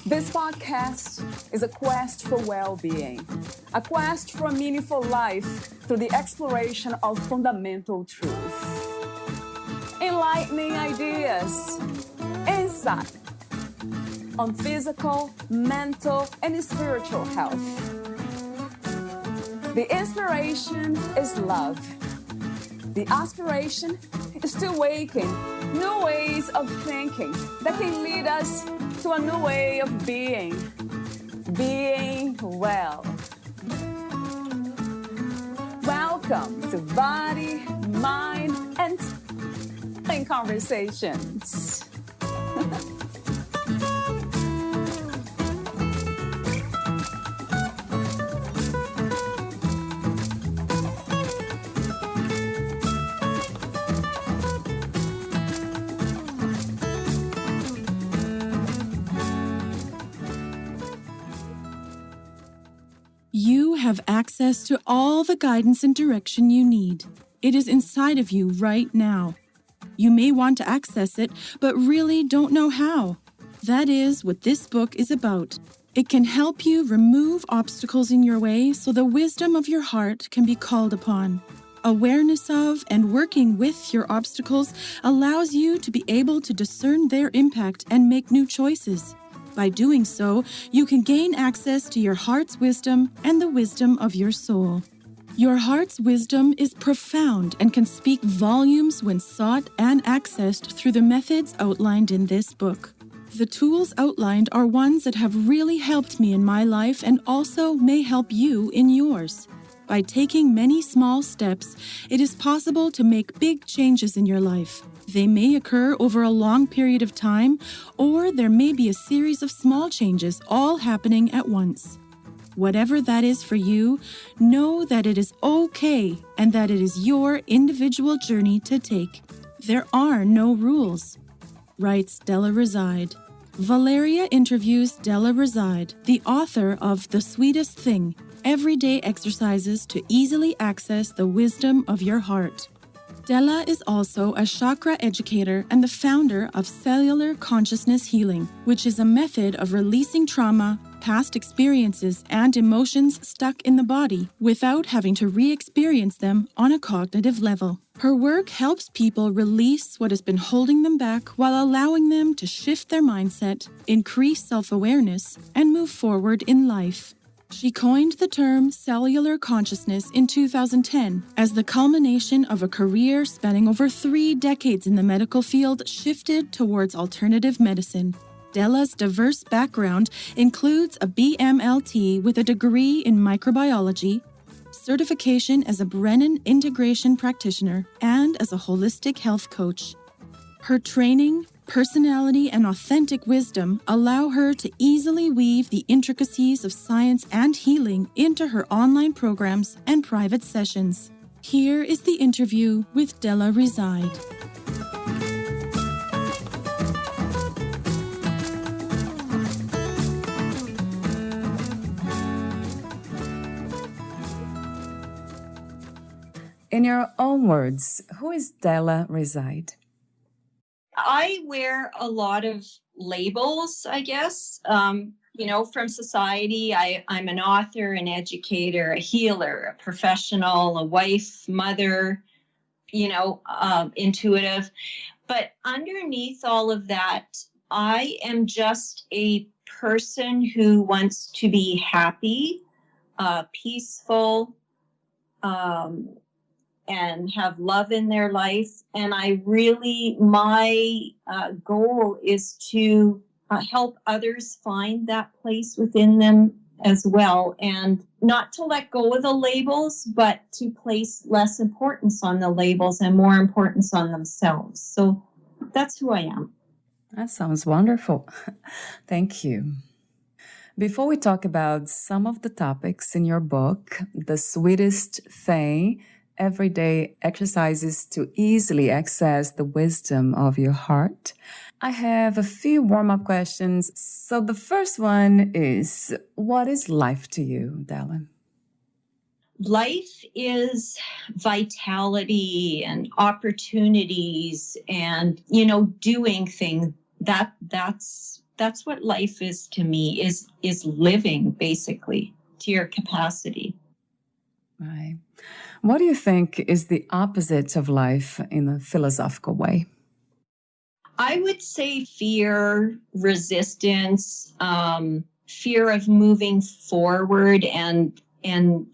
This podcast is a quest for well-being, a quest for a meaningful life through the exploration of fundamental truth. Enlightening ideas, insight on physical, mental, and spiritual health. The inspiration is love. The aspiration is to awaken new ways of thinking that can lead us to a new way of being well. Welcome to Body, Mind, and Conversations. You have access to all the guidance and direction you need. It is inside of you right now. You may want to access it, but really don't know how. That is what this book is about. It can help you remove obstacles in your way so the wisdom of your heart can be called upon. Awareness of and working with your obstacles allows you to be able to discern their impact and make new choices. By doing so, you can gain access to your heart's wisdom and the wisdom of your soul. Your heart's wisdom is profound and can speak volumes when sought and accessed through the methods outlined in this book. The tools outlined are ones that have really helped me in my life and also may help you in yours. By taking many small steps, it is possible to make big changes in your life. They may occur over a long period of time, or there may be a series of small changes all happening at once. Whatever that is for you, know that it is okay and that it is your individual journey to take. There are no rules, writes Della Reside. Valeria interviews Della Reside, the author of The Sweetest Thing, Everyday Exercises to Easily Access the Wisdom of Your Heart. Della is also a chakra educator and the founder of Cellular Consciousness Healing, which is a method of releasing trauma, past experiences, and emotions stuck in the body without having to re-experience them on a cognitive level. Her work helps people release what has been holding them back while allowing them to shift their mindset, increase self-awareness, and move forward in life. She coined the term cellular consciousness in 2010 as the culmination of a career spanning over 3 decades in the medical field shifted towards alternative medicine. Della's diverse background includes a BMLT with a degree in microbiology, certification as a Brennan integration practitioner, and as a holistic health coach. Her training, personality, and authentic wisdom allow her to easily weave the intricacies of science and healing into her online programs and private sessions. Here is the interview with Della Reside. In your own words, who is Della Reside? I wear a lot of labels, I guess, from society. I'm an author, an educator, a healer, a professional, a wife, mother, intuitive. But underneath all of that, I am just a person who wants to be happy, peaceful, and have love in their life. And my goal is to help others find that place within them as well. And not to let go of the labels, but to place less importance on the labels and more importance on themselves. So that's who I am. That sounds wonderful. Thank you. Before we talk about some of the topics in your book, The Sweetest Thing, Everyday Exercises to Easily Access the Wisdom of Your Heart, I have a few warm-up questions. So the first one is, what is life to you, Della? Life is vitality and opportunities and, doing things. That's what life is to me, is living basically to your capacity. Right. What do you think is the opposite of life in a philosophical way? I would say fear, resistance, fear of moving forward and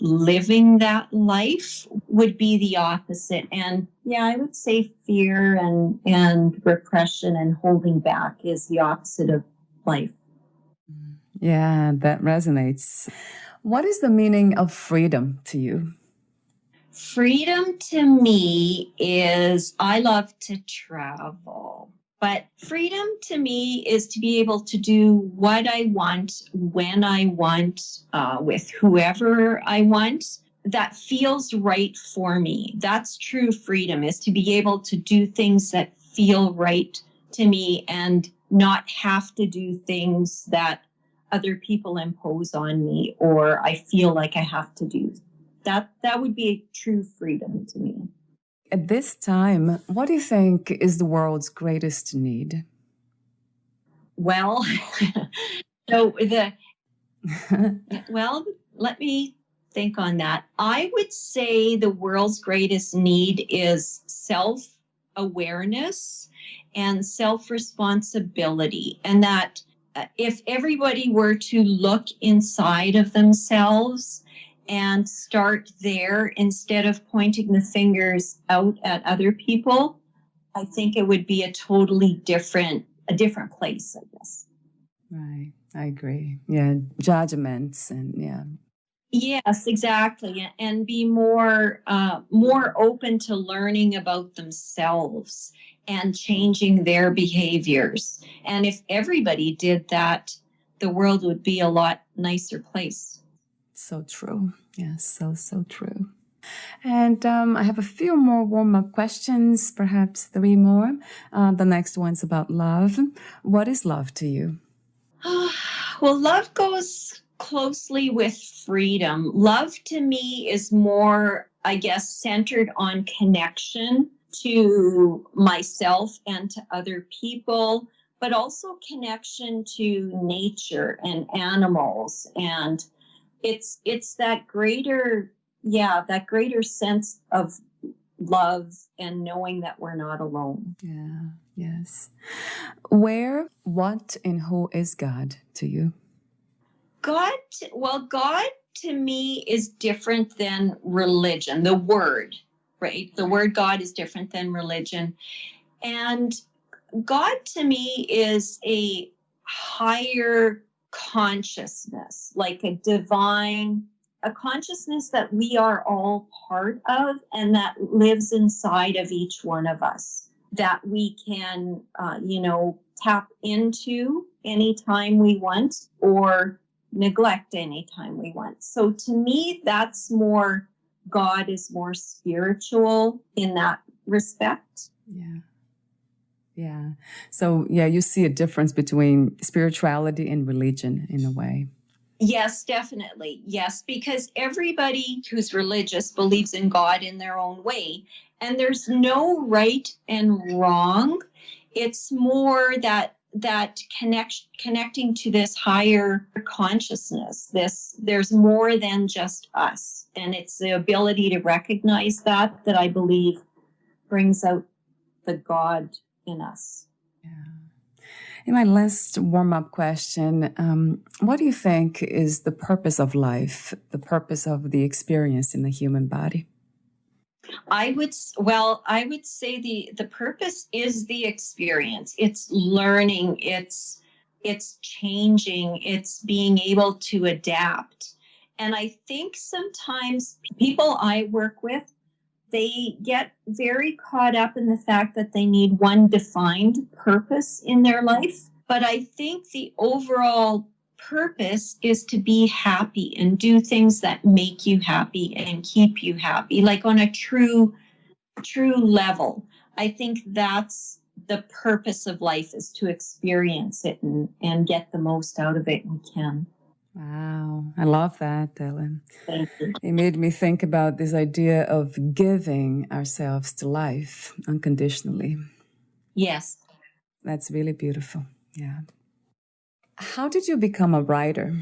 living that life would be the opposite. And yeah, I would say fear and repression and holding back is the opposite of life. Yeah, that resonates. What is the meaning of freedom to you? Freedom to me is, I love to travel, but freedom to me is to be able to do what I want, when I want, with whoever I want. That feels right for me. That's true freedom, is to be able to do things that feel right to me and not have to do things that other people impose on me or I feel like I have to do. That would be a true freedom to me. At this time, what do you think is the world's greatest need? Well, so let me think on that. I would say the world's greatest need is self-awareness and self-responsibility. And that if everybody were to look inside of themselves and start there instead of pointing the fingers out at other people, I think it would be a different place, I guess. Right. I agree. Yeah. Judgments and yeah. Yes, exactly. And be more open to learning about themselves and changing their behaviors. And if everybody did that, the world would be a lot nicer place. So true. Yes, so true. And I have a few more warm-up questions, perhaps 3 more. The next one's about love. What is love to you? Well, love goes closely with freedom. Love to me is more, I guess, centered on connection to myself and to other people, but also connection to nature and animals. And it's that greater sense of love and knowing that we're not alone. Yeah, yes. Where, what, and who is God to you? God to me is different than religion. The word, right? The word God is different than religion. And God to me is a higher consciousness, like a consciousness that we are all part of and that lives inside of each one of us, that we can, tap into anytime we want or neglect anytime we want. So to me, that's more, God is more spiritual in that respect. Yeah. Yeah. So, yeah, you see a difference between spirituality and religion in a way. Yes, definitely. Yes, because everybody who's religious believes in God in their own way. And there's no right and wrong. It's more that connecting to this higher consciousness. There's more than just us. And it's the ability to recognize that I believe brings out the God in us. Yeah. And my last warm-up question, what do you think is the purpose of life, the purpose of the experience in the human body? I would say the purpose is the experience. It's learning, it's changing, it's being able to adapt. And I think sometimes people I work with, they get very caught up in the fact that they need one defined purpose in their life. But I think the overall purpose is to be happy and do things that make you happy and keep you happy, like on a true level. I think that's the purpose of life, is to experience it and get the most out of it we can. Wow. I love that, Della. Thank you. It made me think about this idea of giving ourselves to life unconditionally. Yes. That's really beautiful. Yeah. How did you become a writer?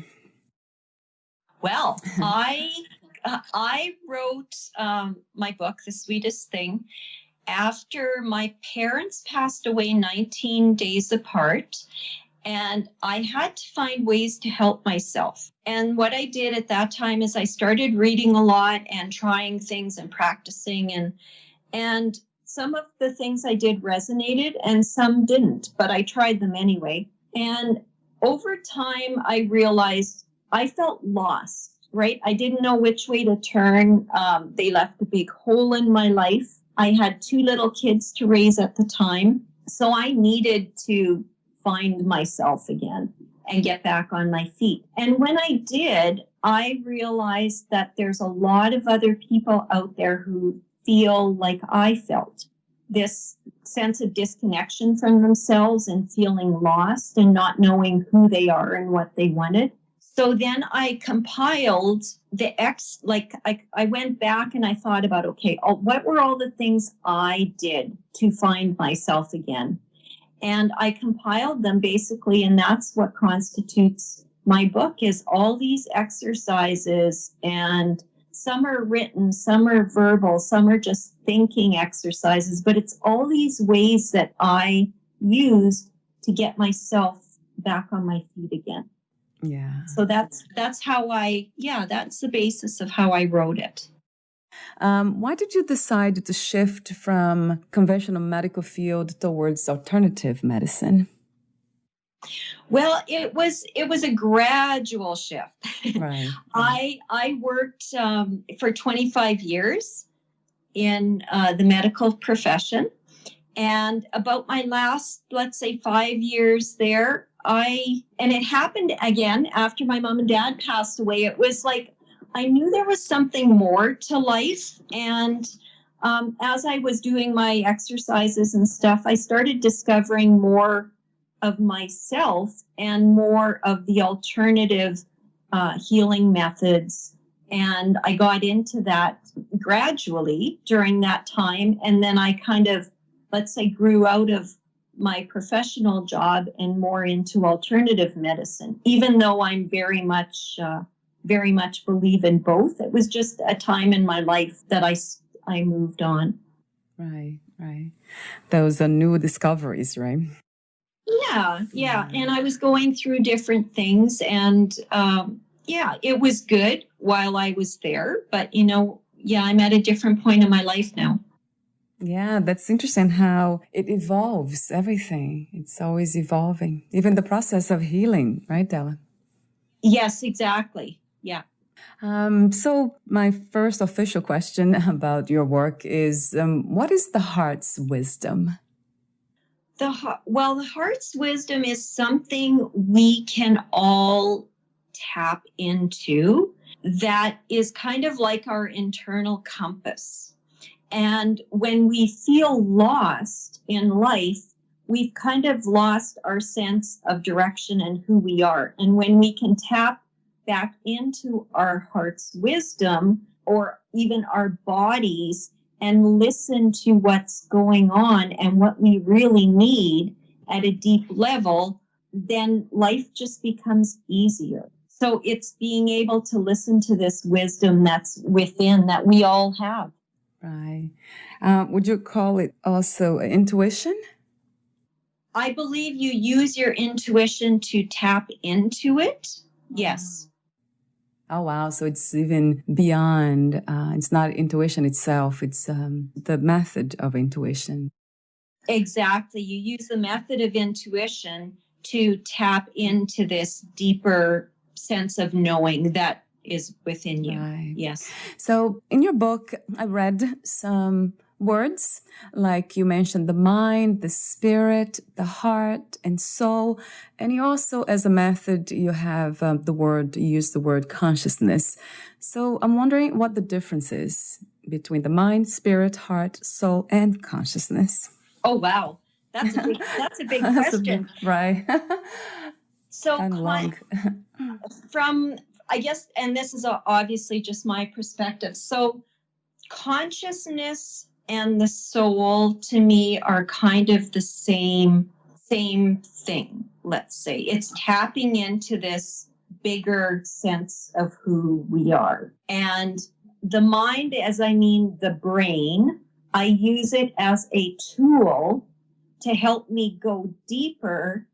Well, I wrote my book, The Sweetest Thing, after my parents passed away 19 days apart. And I had to find ways to help myself. And what I did at that time is I started reading a lot and trying things and practicing. And some of the things I did resonated and some didn't, but I tried them anyway. And over time, I realized I felt lost, right? I didn't know which way to turn. They left a big hole in my life. I had 2 little kids to raise at the time. So I needed to find myself again and get back on my feet. And when I did, I realized that there's a lot of other people out there who feel like I felt, this sense of disconnection from themselves and feeling lost and not knowing who they are and what they wanted. So then I compiled I went back and I thought about, okay, what were all the things I did to find myself again? And I compiled them basically, and that's what constitutes my book, is all these exercises, and some are written, some are verbal, some are just thinking exercises, but it's all these ways that I use to get myself back on my feet again. Yeah. So that's how that's the basis of how I wrote it. Why did you decide to shift from conventional medical field towards alternative medicine? Well, it was a gradual shift. Right. I worked for 25 years in the medical profession, and about my last, let's say, 5 years there, and it happened again after my mom and dad passed away. It was like I knew there was something more to life. And as I was doing my exercises and stuff, I started discovering more of myself and more of the alternative healing methods. And I got into that gradually during that time. And then I kind of, let's say, grew out of my professional job and more into alternative medicine, even though I'm very much believe in both. It was just a time in my life that I moved on. Right. Those are new discoveries, right? Yeah. And I was going through different things, and it was good while I was there. But I'm at a different point in my life now. Yeah, that's interesting how it evolves, everything. It's always evolving. Even the process of healing, right, Della? Yes, exactly. Yeah. So my first official question about your work is, what is the heart's wisdom? The heart's wisdom is something we can all tap into that is kind of like our internal compass. And when we feel lost in life, we've kind of lost our sense of direction and who we are. And when we can tap back into our heart's wisdom, or even our bodies, and listen to what's going on and what we really need at a deep level, then life just becomes easier. So it's being able to listen to this wisdom that's within, that we all have. Right. Would you call it also intuition? I believe you use your intuition to tap into it. Yes. Oh, wow. So it's even beyond, it's not intuition itself, it's the method of intuition. Exactly. You use the method of intuition to tap into this deeper sense of knowing that is within you. Right. Yes. So in your book, I read some words, like you mentioned the mind, the spirit, the heart, and soul. And you also, as a method, you have you use the word consciousness. So I'm wondering what the difference is between the mind, spirit, heart, soul, and consciousness. Oh, wow. That's a big question. Right. So Kind of long. from, I guess, and this is obviously just my perspective. So consciousness and the soul to me are kind of the same thing, let's say. It's tapping into this bigger sense of who we are. And the mind, as I mean the brain, I use it as a tool to help me go deeper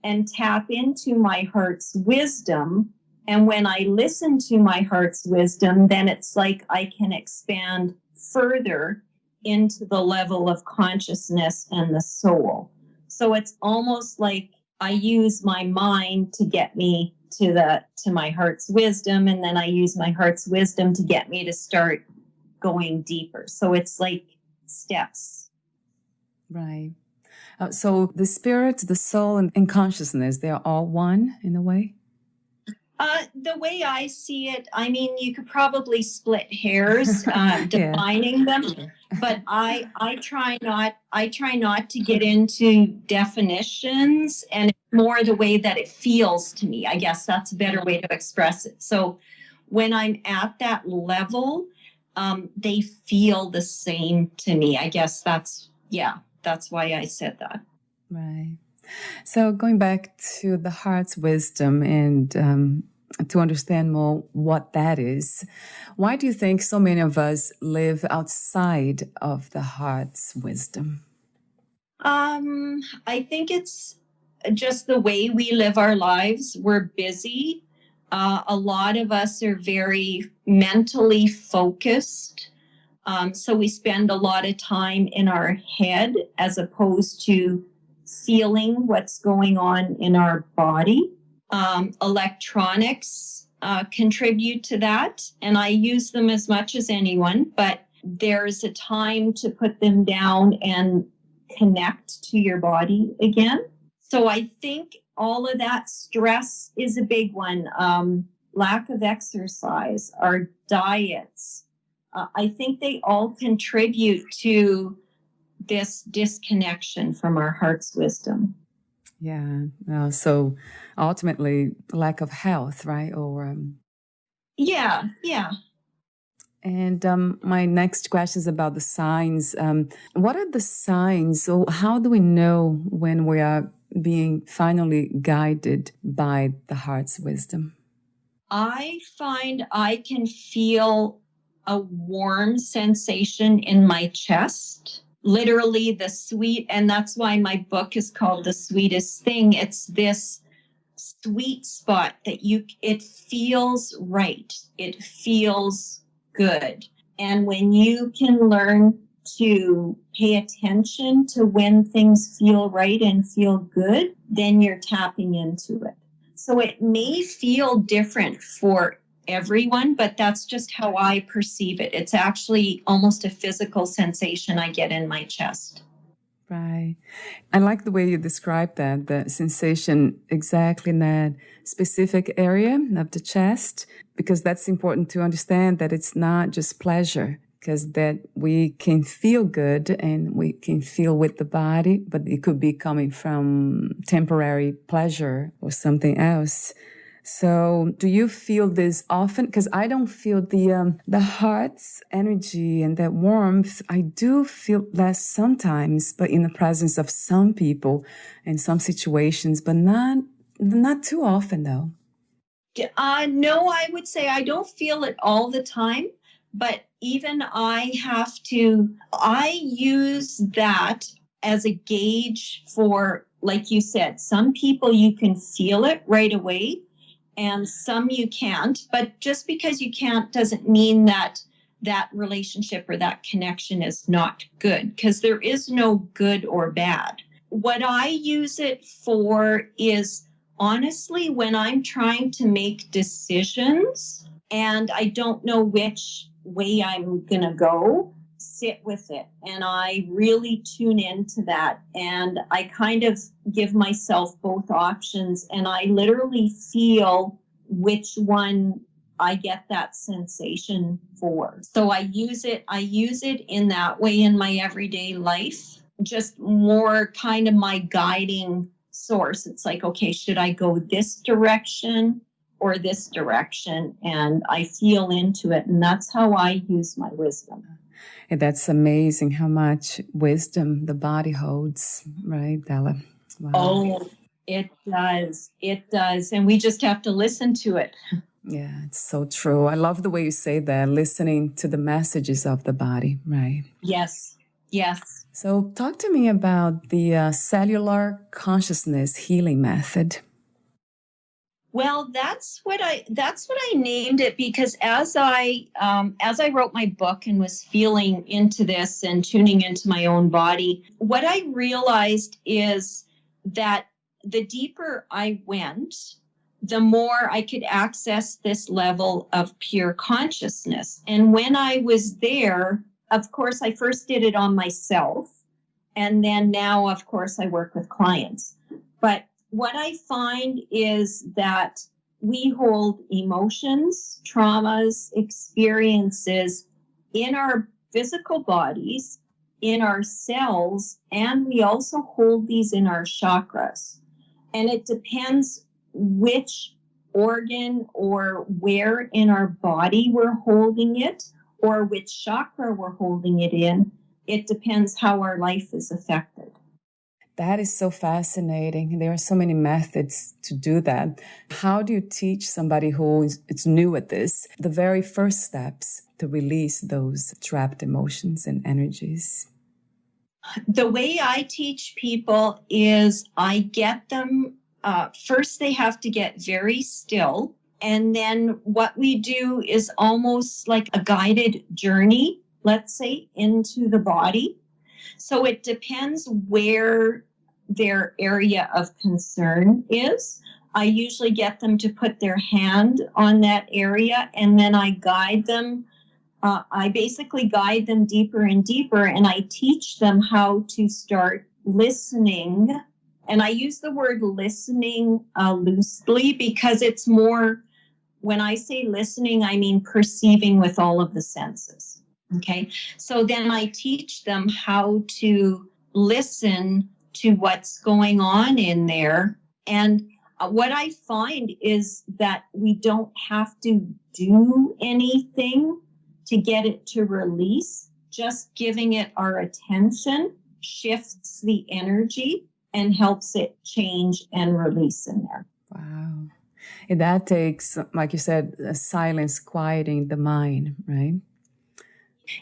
and tap into my heart's wisdom. And when I listen to my heart's wisdom, then it's like I can expand further into the level of consciousness and the soul. So it's almost like I use my mind to get me to my heart's wisdom, and then I use my heart's wisdom to get me to start going deeper. So it's like steps. Right. So the spirit, the soul, and consciousness, they're all one in a way? The way I see it, I mean, you could probably split hairs defining them, but I try not to get into definitions, and it's more the way that it feels to me. I guess that's a better way to express it. So when I'm at that level, they feel the same to me. I guess that's why I said that. Right. So going back to the heart's wisdom and to understand more what that is, why do you think so many of us live outside of the heart's wisdom? I think it's just the way we live our lives. We're busy. A lot of us are very mentally focused. So we spend a lot of time in our head as opposed to feeling what's going on in our body. Electronics contribute to that, and I use them as much as anyone, but there's a time to put them down and connect to your body again. So I think all of that stress is a big one. Lack of exercise, our diets. I think they all contribute to this disconnection from our heart's wisdom. Yeah. So ultimately, lack of health, right? Or Yeah. And my next question is about the signs. What are the signs? So how do we know when we are being finally guided by the heart's wisdom? I find I can feel a warm sensation in my chest, literally and that's why my book is called The Sweetest Thing. It's this sweet spot that it feels right. It feels good. And when you can learn to pay attention to when things feel right and feel good, then you're tapping into it. So it may feel different for everyone, but that's just how I perceive it. It's actually almost a physical sensation I get in my chest. Right. I like the way you described that, the sensation exactly in that specific area of the chest, because that's important to understand that it's not just pleasure, because that we can feel good and we can feel with the body, but it could be coming from temporary pleasure or something else. So do you feel this often? Because I don't feel the heart's energy and that warmth. I do feel less sometimes, but in the presence of some people in some situations, but not too often though. No, I would say I don't feel it all the time, but even I use that as a gauge for, like you said, some people you can feel it right away and some you can't. But just because you can't doesn't mean that relationship or that connection is not good, because there is no good or bad. What I use it for is honestly when I'm trying to make decisions and I don't know which way I'm going to go, sit with it. And I really tune into that. And I kind of give myself both options. And I literally feel which one I get that sensation for. So I use it in that way in my everyday life, just more kind of my guiding source. It's like, okay, should I go this direction or this direction? And I feel into it. And that's how I use my wisdom. And that's amazing how much wisdom the body holds, right, Della? Wow. Oh, it does. It does. And we just have to listen to it. Yeah, it's so true. I love the way you say that, listening to the messages of the body, right? Yes. Yes. So talk to me about the cellular consciousness healing method. Well, that's what I named it, because as I wrote my book and was feeling into this and tuning into my own body, what I realized is that the deeper I went, the more I could access this level of pure consciousness. And when I was there, of course, I first did it on myself. And then now, of course, I work with clients. But what I find is that we hold emotions, traumas, experiences in our physical bodies, in our cells, and we also hold these in our chakras. And it depends which organ or where in our body we're holding it, or which chakra we're holding it in. It depends how our life is affected. That is so fascinating. There are so many methods to do that. How do you teach somebody who is new at this, the very first steps to release those trapped emotions and energies? The way I teach people is I get them, first they have to get very still. And then what we do is almost like a guided journey, let's say, into the body. So it depends where their area of concern is. I usually get them to put their hand on that area, and then I guide them. I basically guide them deeper and deeper, and I teach them how to start listening. And I use the word listening loosely, because it's more, when I say listening, I mean perceiving with all of the senses. Okay. So then I teach them how to listen to what's going on in there. And what I find is that we don't have to do anything to get it to release. Just giving it our attention shifts the energy and helps it change and release in there. Wow. And that takes, like you said, silence, quieting the mind, right?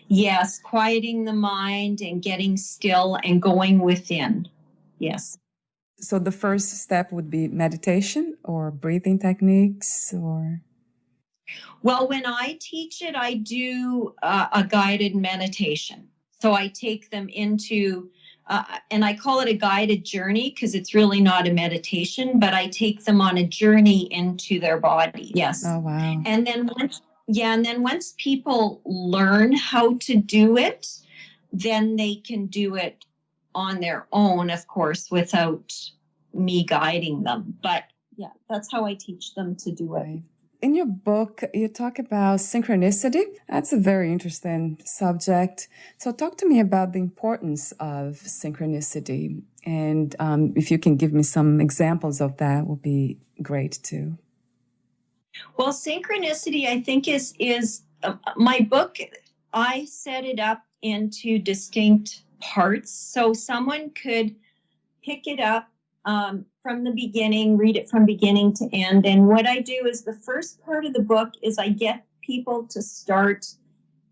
Yes, quieting the mind and getting still and going within. Yes. So the first step would be meditation or breathing techniques, or? Well, when I teach it, I do a guided meditation. So I take them into, and I call it a guided journey, because it's really not a meditation, but I take them on a journey into their body. Yes. Oh, wow. And then once people learn how to do it, then they can do it on their own, of course, without me guiding them. But yeah, that's how I teach them to do it. Right. In your book, you talk about synchronicity. That's a very interesting subject. So talk to me about the importance of synchronicity. And if you can give me some examples of that, would be great too. Well, synchronicity, I think, is my book. I set it up into distinct parts, so someone could pick it up from the beginning, read it from beginning to end. And what I do is, the first part of the book is I get people to start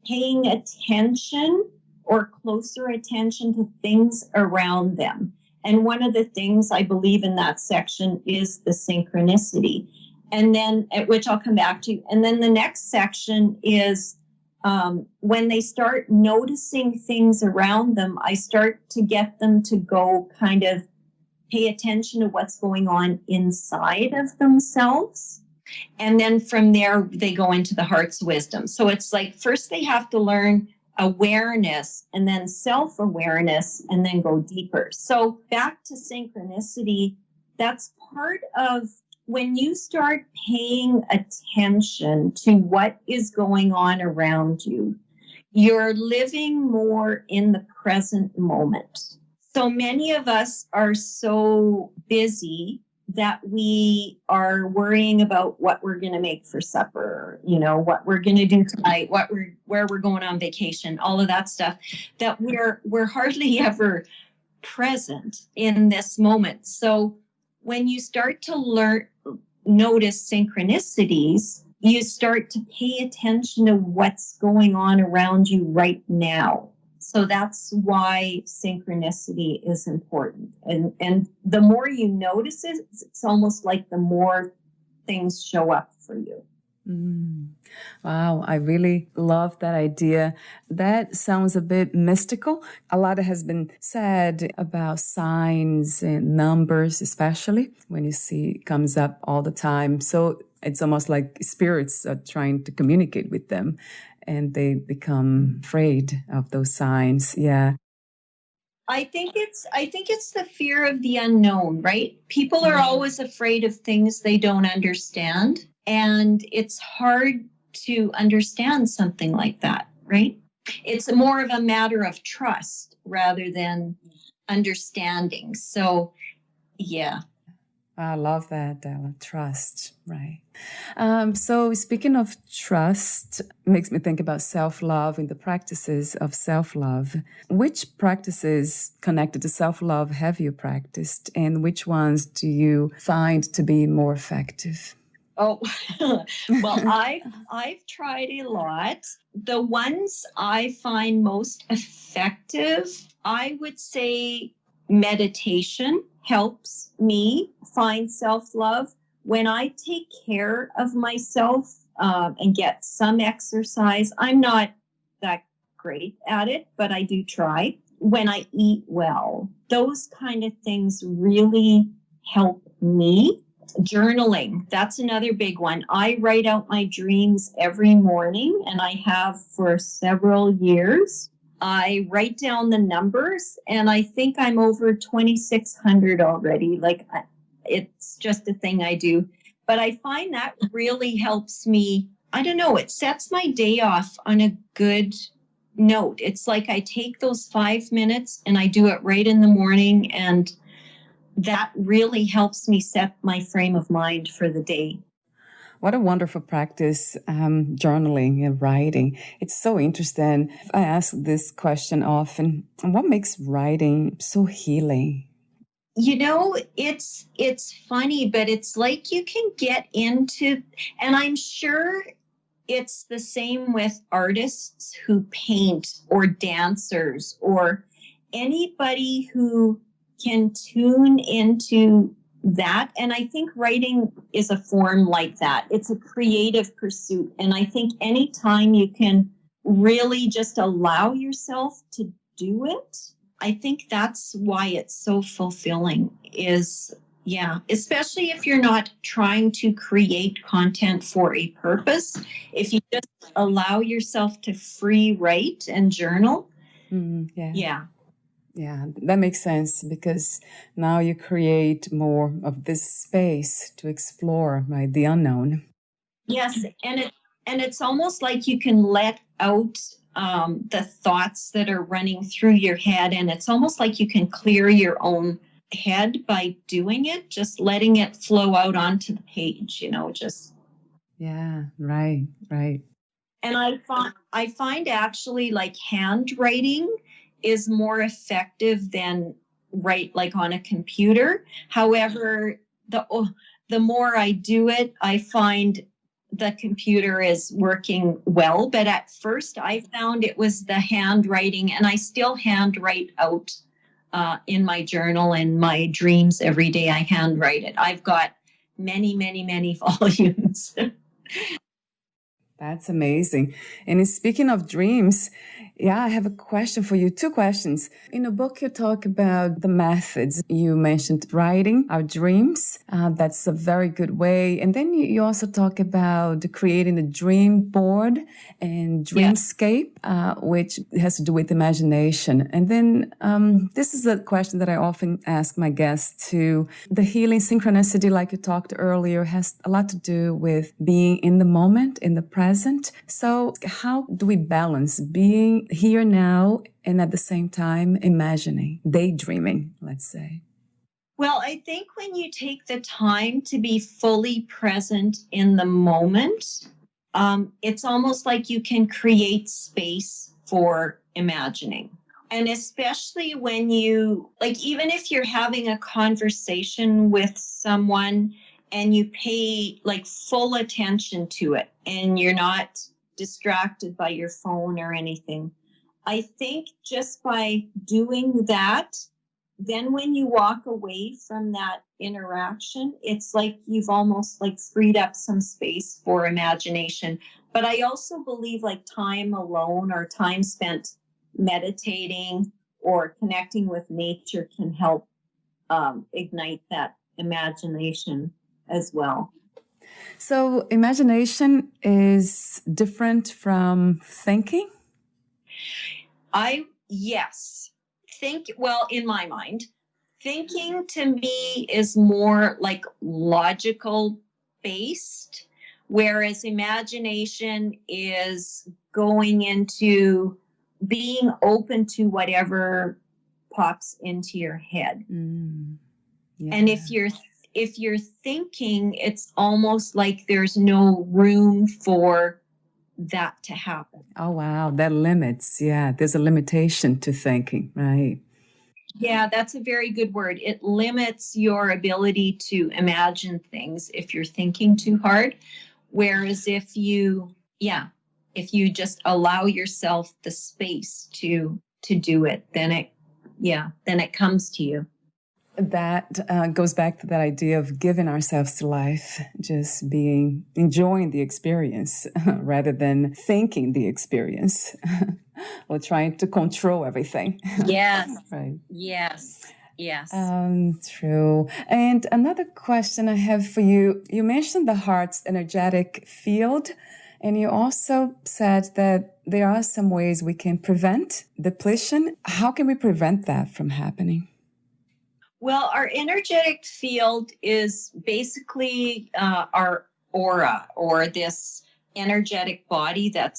paying attention or closer attention to things around them. And one of the things I believe in that section is the synchronicity. And then, at which I'll come back to. And then the next section is when they start noticing things around them, I start to get them to go kind of pay attention to what's going on inside of themselves. And then from there, they go into the heart's wisdom. So it's like, first they have to learn awareness, and then self-awareness, and then go deeper. So back to synchronicity, that's part of when you start paying attention to what is going on around you, you're living more in the present moment. So many of us are so busy that we are worrying about what we're going to make for supper, what we're going to do tonight, where we're going on vacation, all of that stuff, that we're hardly ever present in this moment. So when you start to notice synchronicities, you start to pay attention to what's going on around you right now. So that's why synchronicity is important. And the more you notice it, it's almost like the more things show up for you. Wow, I really love that idea. That sounds a bit mystical. A lot has been said about signs and numbers, especially when you see it comes up all the time. So it's almost like spirits are trying to communicate with them and they become afraid of those signs. Yeah. I think it's the fear of the unknown, right? People are always afraid of things they don't understand. And it's hard to understand something like that, right? It's more of a matter of trust rather than understanding. So, yeah. I love that, Della. Trust, right? So speaking of trust, makes me think about self-love and the practices of self-love. Which practices connected to self-love have you practiced, and which ones do you find to be more effective? Oh, well, I've tried a lot. The ones I find most effective, I would say meditation helps me find self-love. When I take care of myself and get some exercise, I'm not that great at it, but I do try. When I eat well, those kind of things really help me. Journaling, that's another big one. I write out my dreams every morning, and I have for several years. I write down the numbers, and I think I'm over 2,600 already. Like, it's just a thing I do. But I find that really helps me. I don't know, it sets my day off on a good note. It's like I take those 5 minutes and I do it right in the morning, and that really helps me set my frame of mind for the day. What a wonderful practice, journaling and writing. It's so interesting. I ask this question often. What makes writing so healing? It's funny, but it's like you can get into, and I'm sure it's the same with artists who paint or dancers or anybody who can tune into that. And I think writing is a form like that. It's a creative pursuit. And I think anytime you can really just allow yourself to do it, I think that's why it's so fulfilling especially if you're not trying to create content for a purpose. If you just allow yourself to free write and journal. Yeah, that makes sense, because now you create more of this space to explore, right, the unknown. Yes, and it's almost like you can let out the thoughts that are running through your head, and it's almost like you can clear your own head by doing it, just letting it flow out onto the page, just. Yeah, right. And I find actually like handwriting is more effective than write like on a computer. However, the more I do it, I find the computer is working well. But at first I found it was the handwriting, and I still handwrite out in my journal and my dreams every day. I handwrite it. I've got many, many, many volumes. That's amazing. And speaking of dreams, I have a question for you. 2 questions. In the book, you talk about the methods. You mentioned writing our dreams. That's a very good way. And then you also talk about creating a dream board and dreamscape, which has to do with imagination. And then this is a question that I often ask my guests too. The healing synchronicity, like you talked earlier, has a lot to do with being in the moment, in the present. present. So how do we balance being here now and at the same time imagining, daydreaming, let's say? Well, I think when you take the time to be fully present in the moment, it's almost like you can create space for imagining. And especially when you, like, even if you're having a conversation with someone and you pay like full attention to it and you're not distracted by your phone or anything, I think just by doing that, then when you walk away from that interaction, it's like you've almost like freed up some space for imagination. But I also believe like time alone or time spent meditating or connecting with nature can help ignite that imagination as well. So imagination is different from thinking? Yes. Well, in my mind, thinking to me is more like logical based, whereas imagination is going into being open to whatever pops into your head. Yeah. And if you're thinking, it's almost like there's no room for that to happen. Oh, wow. That limits. Yeah. There's a limitation to thinking, right? Yeah, that's a very good word. It limits your ability to imagine things if you're thinking too hard. Whereas if you just allow yourself the space to do it, then it comes to you. That goes back to that idea of giving ourselves to life, just enjoying the experience rather than thinking the experience or trying to control everything. Yes. Right. Yes. True. And another question I have for you, you mentioned the heart's energetic field, and you also said that there are some ways we can prevent depletion. How can we prevent that from happening? Well, our energetic field is basically our aura, or this energetic body that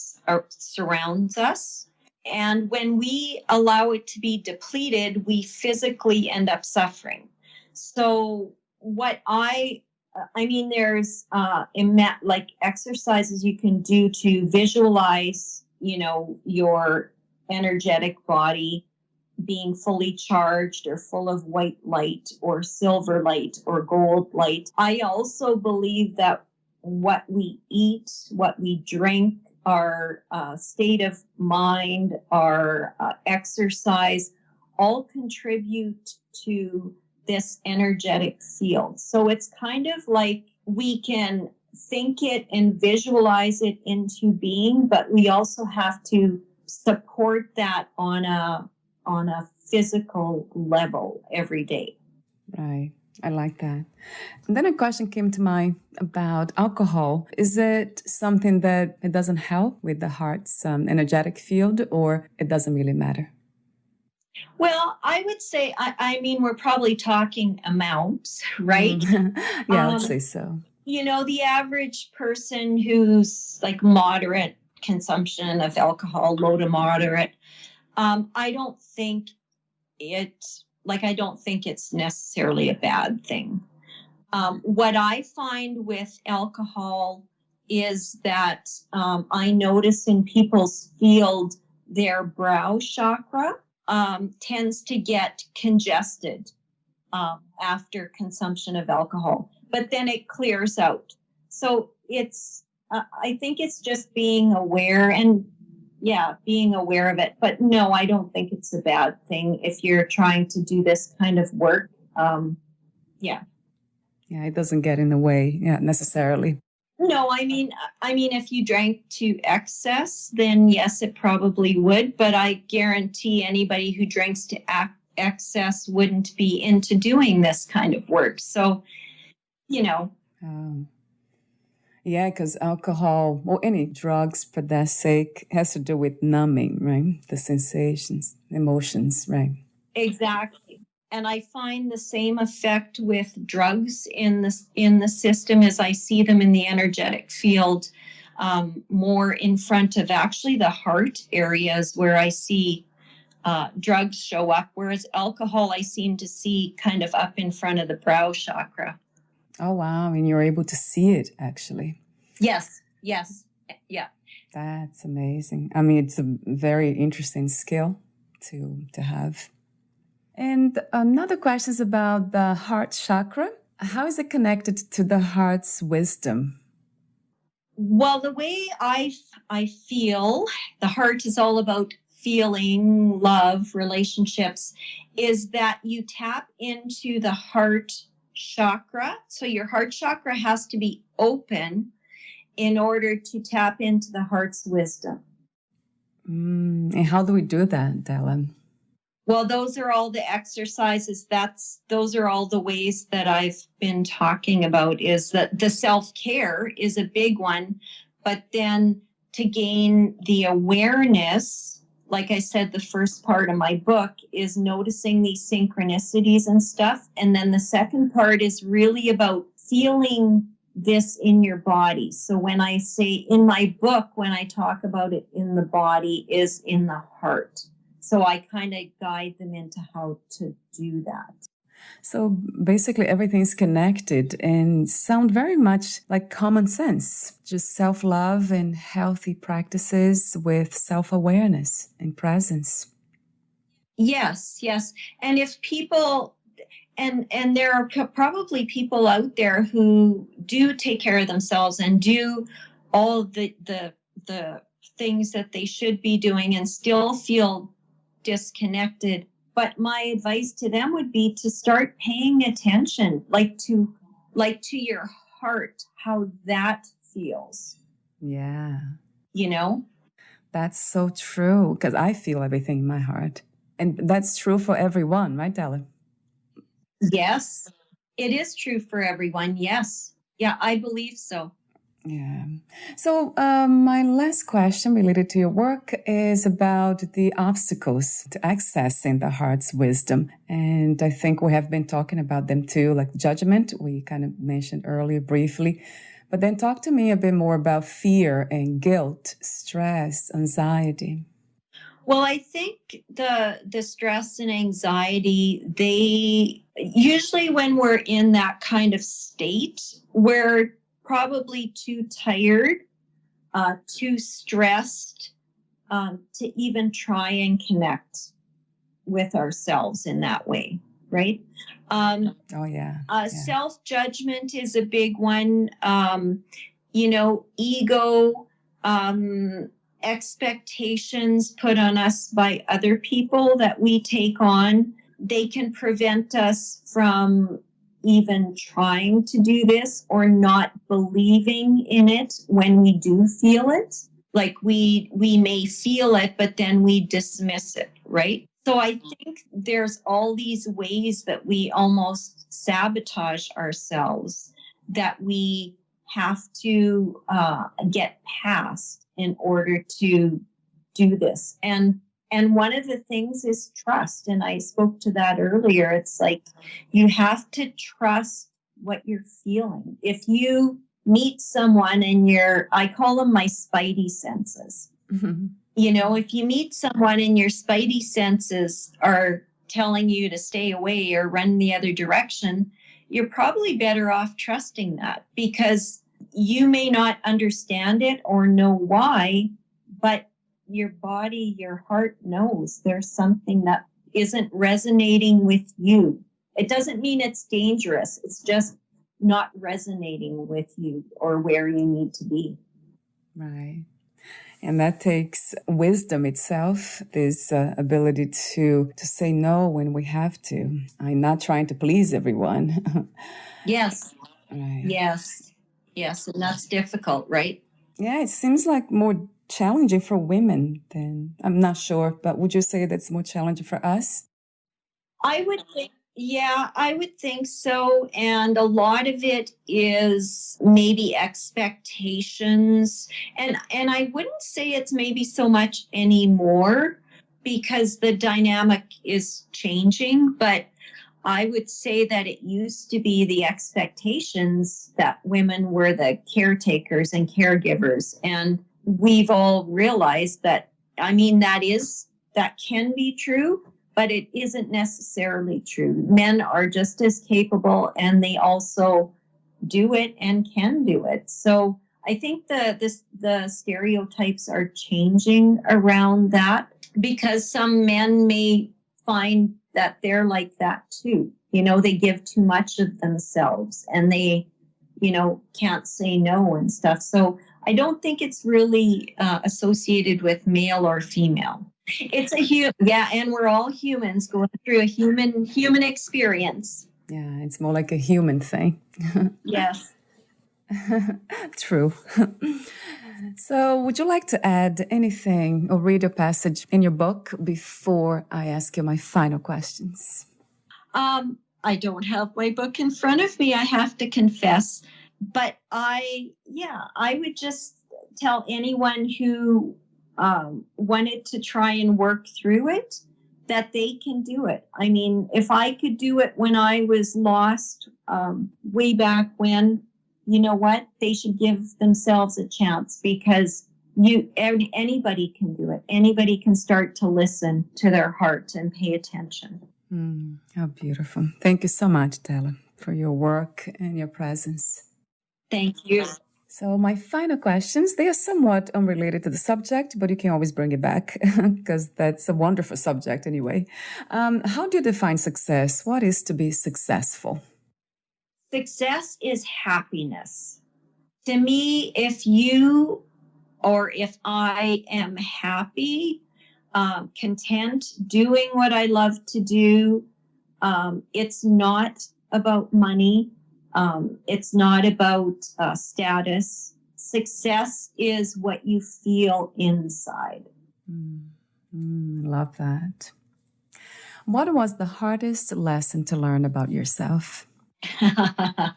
surrounds us. And when we allow it to be depleted, we physically end up suffering. So there's like exercises you can do to visualize, your energetic body being fully charged or full of white light or silver light or gold light. I also believe that what we eat, what we drink, our state of mind, our exercise, all contribute to this energetic field. So it's kind of like we can think it and visualize it into being, but we also have to support that on a physical level every day. Right. I like that. And then a question came to mind about alcohol. Is it something that it doesn't help with the heart's energetic field, or it doesn't really matter? Well, I would say, we're probably talking amounts, right? Yeah, I would say so. The average person who's like moderate consumption of alcohol, low to moderate, I don't think it's necessarily a bad thing. What I find with alcohol is that I notice in people's field, their brow chakra tends to get congested after consumption of alcohol, but then it clears out. So I think it's just being aware being aware of it. But no, I don't think it's a bad thing if you're trying to do this kind of work. Yeah, it doesn't get in the way, necessarily. No, I mean, if you drank to excess, then yes, it probably would. But I guarantee anybody who drinks to excess wouldn't be into doing this kind of work. So, Yeah, because alcohol or any drugs, for that sake, has to do with numbing, right? The sensations, emotions, right? Exactly. And I find the same effect with drugs in the system as I see them in the energetic field. more in front of actually the heart areas where I see drugs show up, whereas alcohol I seem to see kind of up in front of the brow chakra. Oh, wow. And you're able to see it, actually. Yes. Yeah. That's amazing. I mean, it's a very interesting skill to have. And another question is about the heart chakra. How is it connected to the heart's wisdom? Well, the way I feel, the heart is all about feeling, love, relationships, is that you tap into the heart chakra. So your heart chakra has to be open in order to tap into the heart's wisdom. And how do we do that, Della? Well, those are all the exercises. Those are all the ways that I've been talking about, is that the self-care is a big one, but then to gain the awareness, like I said, the first part of my book is noticing these synchronicities and stuff. And then the second part is really about feeling this in your body. So when I say in my book, when I talk about it in the body, is in the heart. So I kind of guide them into how to do that. So basically everything's connected and sound very much like common sense, just self-love and healthy practices with self-awareness and presence. Yes. And if people, and there are probably people out there who do take care of themselves and do all the things that they should be doing and still feel disconnected. But my advice to them would be to start paying attention, like to your heart, how that feels. Yeah. You know? That's so true, because I feel everything in my heart. And that's true for everyone, right, Della? Yes, it is true for everyone. Yes. Yeah, I believe so. Yeah. So my last question related to your work is about the obstacles to accessing the heart's wisdom. And I think we have been talking about them too, like judgment, we kind of mentioned earlier briefly. But then talk to me a bit more about fear and guilt, stress, anxiety. Well, I think the stress and anxiety, they usually, when we're in that kind of state, we're probably too tired, too stressed to even try and connect with ourselves in that way, right? Self-judgment is a big one. Ego, expectations put on us by other people that we take on, they can prevent us from even trying to do this or not believing in it when we do feel it. Like we may feel it, but then we dismiss it, right? So I think there's all these ways that we almost sabotage ourselves that we have to get past in order to do this. And one of the things is trust. And I spoke to that earlier. It's like you have to trust what you're feeling. If you meet someone and I call them my spidey senses. Mm-hmm. If you meet someone and your spidey senses are telling you to stay away or run the other direction, you're probably better off trusting that, because you may not understand it or know why, but your body, your heart knows there's something that isn't resonating with you. It doesn't mean it's dangerous. It's just not resonating with you or where you need to be. Right. And that takes wisdom itself, this ability to say no when we have to. I'm not trying to please everyone. Yes. Right. Yes. And that's difficult, right? Yeah, it seems like more challenging for women than, I'm not sure, but would you say that's more challenging for us? I would think so. And a lot of it is maybe expectations. And I wouldn't say it's maybe so much anymore because the dynamic is changing. But I would say that it used to be the expectations that women were the caretakers and caregivers. And we've all realized that, I mean, that can be true, but it isn't necessarily true. Men are just as capable, and they also do it and can do it. So I think the stereotypes are changing around that, because some men may find that they're like that too. You know, they give too much of themselves, and they, you know, can't say no and stuff. So I don't think it's really associated with male or female. It's a human, yeah, and we're all humans going through a human experience. Yeah, it's more like a human thing. Yes. True. So, would you like to add anything or read a passage in your book before I ask you my final questions? I don't have my book in front of me, I have to confess. But I would just tell anyone who wanted to try and work through it that they can do it. I mean, if I could do it when I was lost way back when, you know what? They should give themselves a chance, because anybody can do it. Anybody can start to listen to their heart and pay attention. How beautiful. Thank you so much, Della, for your work and your presence. Thank you. So my final questions, they are somewhat unrelated to the subject, but you can always bring it back because that's a wonderful subject anyway. How do you define success? What is to be successful? Success is happiness. To me, if you or if I am happy, content, doing what I love to do, it's not about money. It's not about status. Success is what you feel inside. Love that. What was the hardest lesson to learn about yourself? The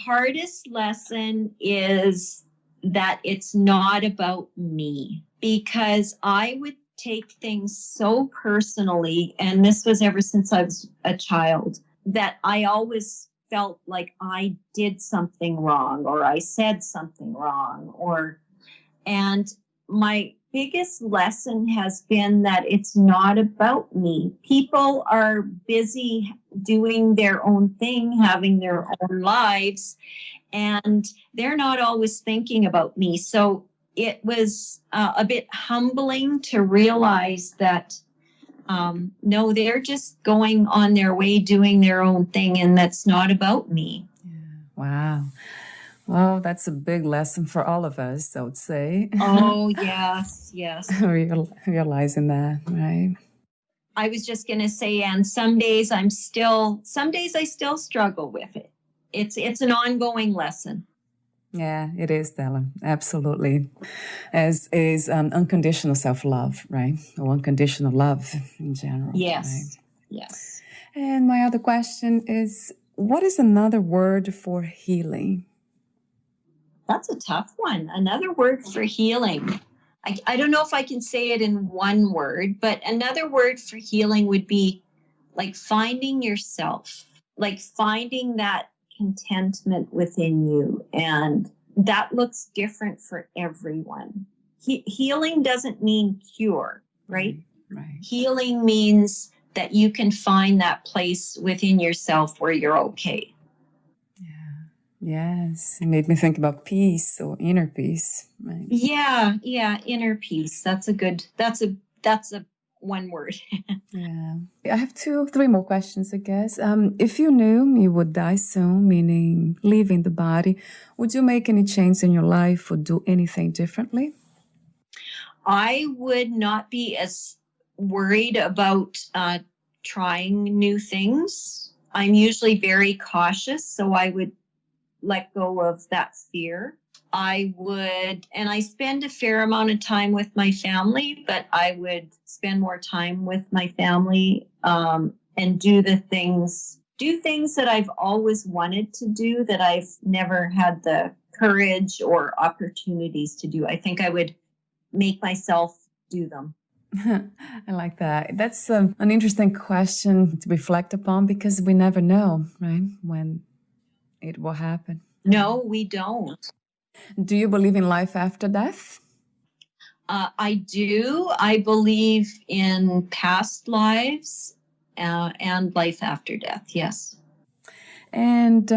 hardest lesson is that it's not about me, because I would take things so personally, and this was ever since I was a child, that I always felt like I did something wrong, or I said something wrong, and my biggest lesson has been that it's not about me. People are busy doing their own thing, having their own lives, and they're not always thinking about me. So it was a bit humbling to realize that no, they're just going on their way, doing their own thing, and that's not about me. Yeah. Wow. Well, that's a big lesson for all of us, I would say. Oh, yes, yes. Realizing that, right? I was just going to say, and some days I still struggle with it. It's an ongoing lesson. Yeah, it is, Della. Absolutely. As is unconditional self-love, right? Or unconditional love in general. Yes. Right? Yes. And my other question is, what is another word for healing? That's a tough one. Another word for healing. I don't know if I can say it in one word, but another word for healing would be like finding yourself, like finding that contentment within you. And that looks different for everyone. Healing doesn't mean cure, right? Right. Healing means that you can find that place within yourself where you're okay. Yes, it made me think about peace or inner peace. Right? Yeah, inner peace. That's a one word. Yeah. I have 3 more questions, I guess. If you knew you would die soon, meaning leaving the body, would you make any change in your life or do anything differently? I would not be as worried about trying new things. I'm usually very cautious, so I would let go of that fear. I spend a fair amount of time with my family, but I would spend more time with my family and do things that I've always wanted to do that I've never had the courage or opportunities to do. I think I would make myself do them. I like that. That's an interesting question to reflect upon because we never know, right, when it will happen. No, we don't. Do you believe in life after death? I do. I believe in past lives and life after death. Yes. And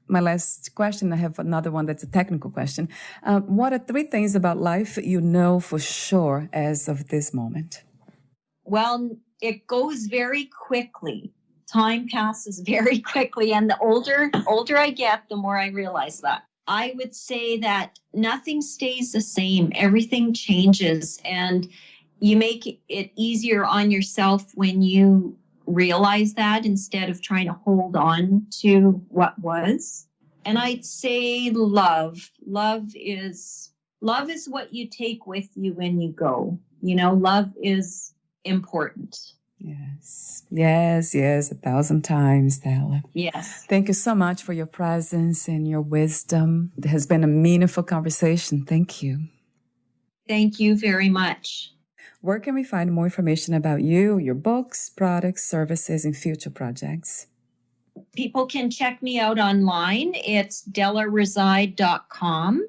my last question, I have another one that's a technical question. What are 3 things about life you know for sure as of this moment? Well, it goes very quickly. Time passes very quickly, and the older I get, the more I realize that. I would say that nothing stays the same. Everything changes, and you make it easier on yourself when you realize that instead of trying to hold on to what was. And I'd say love. Love is what you take with you when you go. You know, love is important. Yes, 1,000 times, Della. Yes. Thank you so much for your presence and your wisdom. It has been a meaningful conversation. Thank you. Thank you very much. Where can we find more information about you, your books, products, services, and future projects? People can check me out online. It's dellareside.com.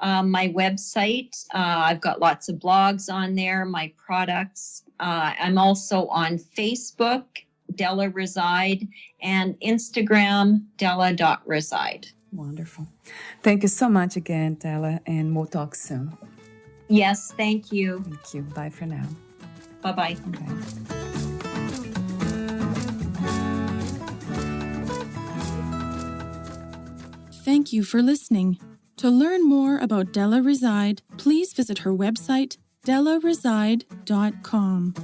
My website, I've got lots of blogs on there, my products. I'm also on Facebook, Della Reside, and Instagram, Della.reside. Wonderful. Thank you so much again, Della, and we'll talk soon. Yes, thank you. Thank you. Bye for now. Bye-bye. Okay. Thank you for listening. To learn more about Della Reside, please visit her website, dellareside.com.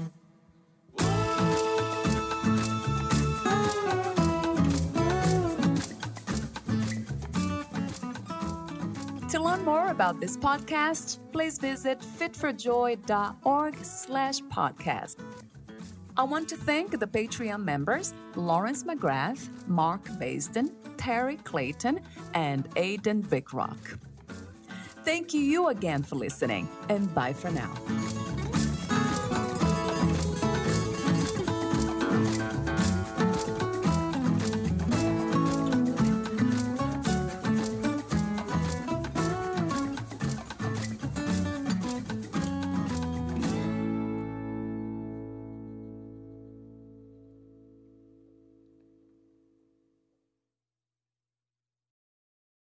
To learn more about this podcast, please visit fitforjoy.org/podcast. I want to thank the Patreon members, Lawrence McGrath, Mark Basden, Terry Clayton, and Aidan Vickrock. Thank you again for listening, and bye for now.